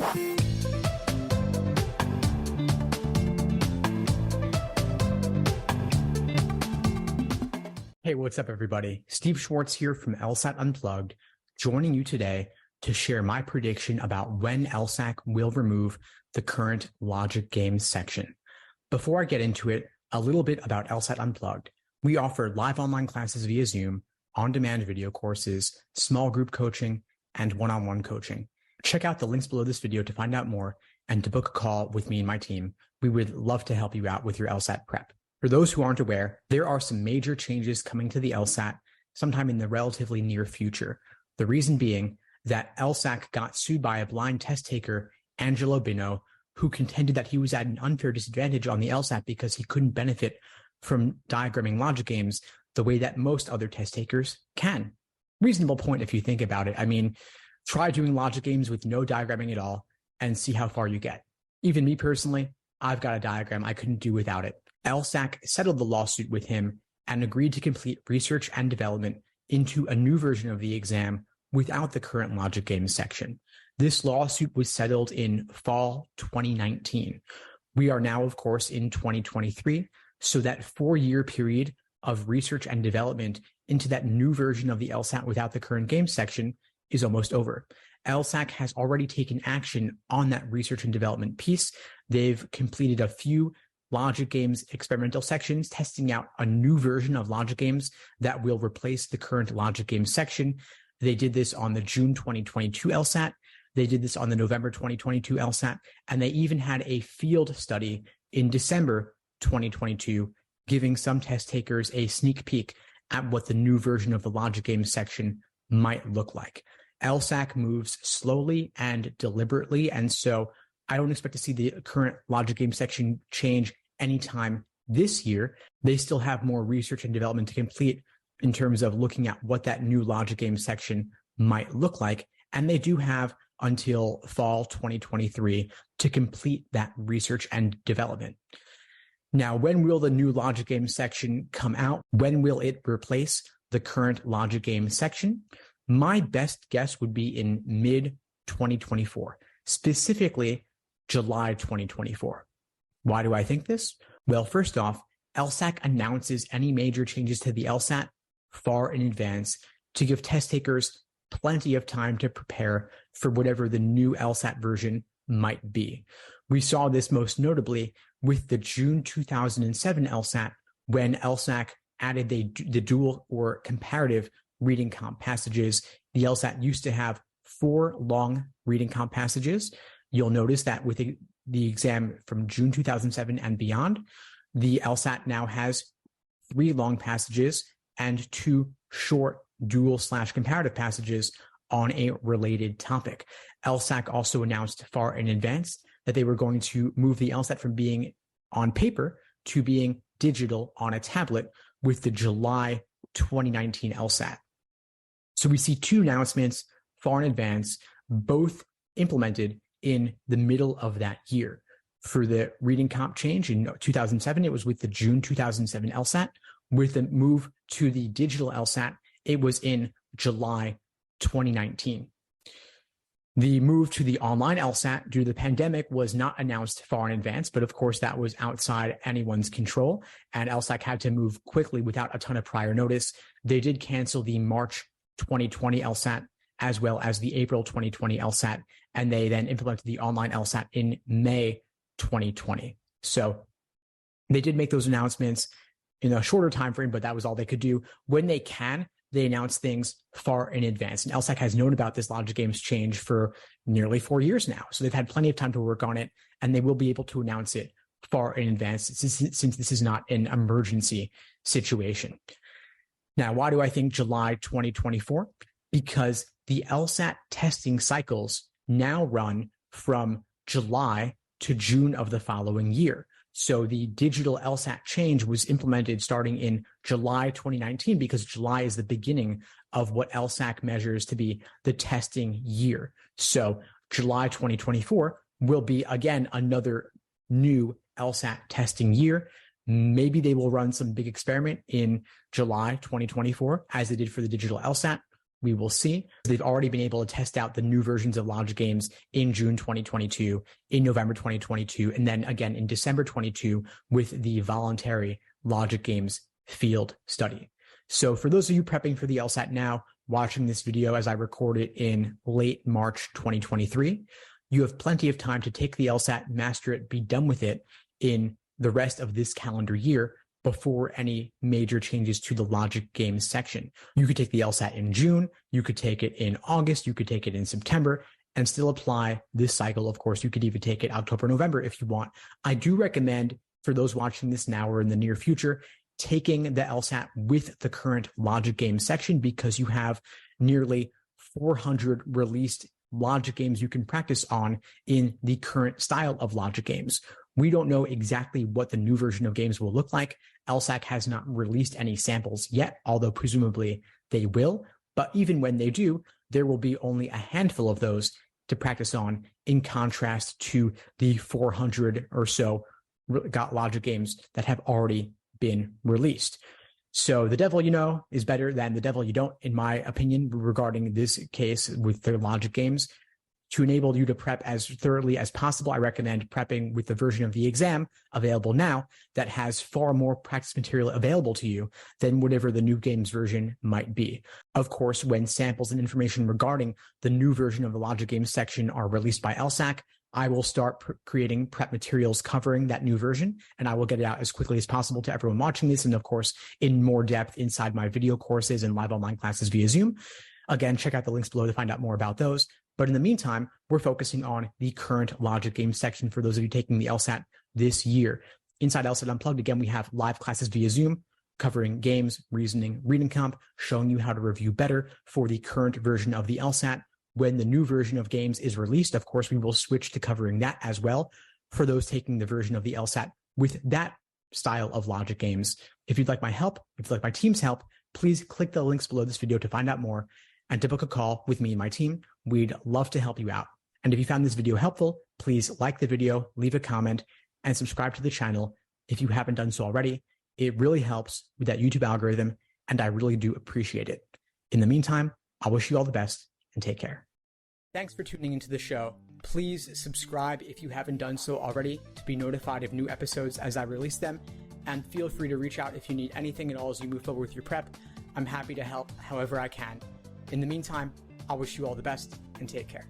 Hey, what's up, everybody? Steve Schwartz here from LSAT Unplugged, joining you today to share my prediction about when LSAC will remove the current logic games section. Before I get into it, a little bit about LSAT Unplugged. We offer live online classes via Zoom, on-demand video courses, small group coaching, and one-on-one coaching. Check out the links below this video to find out more and to book a call with me and my team. We would love to help you out with your LSAT prep. For those who aren't aware, there are some major changes coming to the LSAT sometime in the relatively near future. The reason being that LSAC got sued by a blind test taker, Angelo Bino, who contended that he was at an unfair disadvantage on the LSAT because he couldn't benefit from diagramming logic games the way that most other test takers can. Reasonable point if you think about it. I mean, try doing logic games with no diagramming at all and see how far you get. Even me personally, I've got a diagram I couldn't do without it. LSAC settled the lawsuit with him and agreed to complete research and development into a new version of the exam without the current logic games section. This lawsuit was settled in fall 2019. We are now, of course, in 2023, so that 4-year period of research and development into that new version of the LSAT without the current games section is almost over. LSAC has already taken action on that research and development piece. They've completed a few logic games experimental sections, testing out a new version of logic games that will replace the current logic games section. They did this on the June 2022 LSAT. They did this on the November 2022 LSAT, and they even had a field study in December 2022, giving some test takers a sneak peek at what the new version of the logic games section might look like. LSAC moves slowly and deliberately, and so I don't expect to see the current logic game section change anytime this year. They still have more research and development to complete in terms of looking at what that new logic game section might look like. And they do have until fall 2023 to complete that research and development. Now, when will the new logic game section come out? When will it replace the current logic game section? My best guess would be in mid-2024, specifically July 2024. Why do I think this? Well, first off, LSAC announces any major changes to the LSAT far in advance to give test takers plenty of time to prepare for whatever the new LSAT version might be. We saw this most notably with the June 2007 LSAT, when LSAC added the dual or comparative reading comp passages. The LSAT used to have 4 long reading comp passages. You'll notice that with the exam from June 2007 and beyond, the LSAT now has 3 long passages and 2 short dual/comparative passages on a related topic. LSAC also announced far in advance that they were going to move the LSAT from being on paper to being digital on a tablet with the July 2019 LSAT. So we see 2 announcements far in advance, both implemented in the middle of that year. For the reading comp change in 2007, it was with the June 2007 LSAT. With the move to the digital LSAT, it was in July 2019. The move to the online LSAT due to the pandemic was not announced far in advance, but of course that was outside anyone's control, and LSAC had to move quickly without a ton of prior notice. They did cancel the March 2020 LSAT as well as the April 2020 LSAT, and they then implemented the online LSAT in May 2020. So they did make those announcements in a shorter time frame, but that was all they could do. When they can, they announce things far in advance. And LSAC has known about this logic games change for nearly 4 years now. So they've had plenty of time to work on it, and they will be able to announce it far in advance since this is not an emergency situation. Now, why do I think July 2024? Because the LSAT testing cycles now run from July to June of the following year. So the digital LSAT change was implemented starting in July 2019 because July is the beginning of what LSAC measures to be the testing year. So July 2024 will be, again, another new LSAT testing year. Maybe they will run some big experiment in July 2024, as they did for the digital LSAT, we will see. They've already been able to test out the new versions of logic games in June 2022, in November 2022, and then again in December 22 with the voluntary logic games field study. So for those of you prepping for the LSAT now, watching this video as I record it in late March 2023, you have plenty of time to take the LSAT, master it, be done with it in the rest of this calendar year before any major changes to the logic games section. You could take the LSAT in June, you could take it in August, you could take it in September, and still apply this cycle. Of course, you could even take it October, November if you want. I do recommend for those watching this now or in the near future, taking the LSAT with the current logic games section, because you have nearly 400 released logic games you can practice on in the current style of logic games. We don't know exactly what the new version of games will look like. LSAC has not released any samples yet, although presumably they will. But even when they do, there will be only a handful of those to practice on, in contrast to the 400 or so logic games that have already been released. So the devil you know is better than the devil you don't, in my opinion, regarding this case with the logic games. To enable you to prep as thoroughly as possible, I recommend prepping with the version of the exam available now that has far more practice material available to you than whatever the new games version might be. Of course, when samples and information regarding the new version of the logic games section are released by LSAC, I will start creating prep materials covering that new version, and I will get it out as quickly as possible to everyone watching this, and of course, in more depth inside my video courses and live online classes via Zoom. Again, check out the links below to find out more about those. But in the meantime, we're focusing on the current logic game section for those of you taking the LSAT this year. Inside LSAT Unplugged, again, we have live classes via Zoom covering games, reasoning, reading comp, showing you how to review better for the current version of the LSAT. When the new version of games is released, of course, we will switch to covering that as well for those taking the version of the LSAT with that style of logic games. If you'd like my help, if you'd like my team's help, please click the links below this video to find out more and to book a call with me and my team. We'd love to help you out. And if you found this video helpful, please like the video, leave a comment, and subscribe to the channel if you haven't done so already. It really helps with that YouTube algorithm, and I really do appreciate it. In the meantime, I wish you all the best and take care. Thanks for tuning into the show. Please subscribe if you haven't done so already to be notified of new episodes as I release them. And feel free to reach out if you need anything at all as you move forward with your prep. I'm happy to help however I can. In the meantime, I wish you all the best and take care.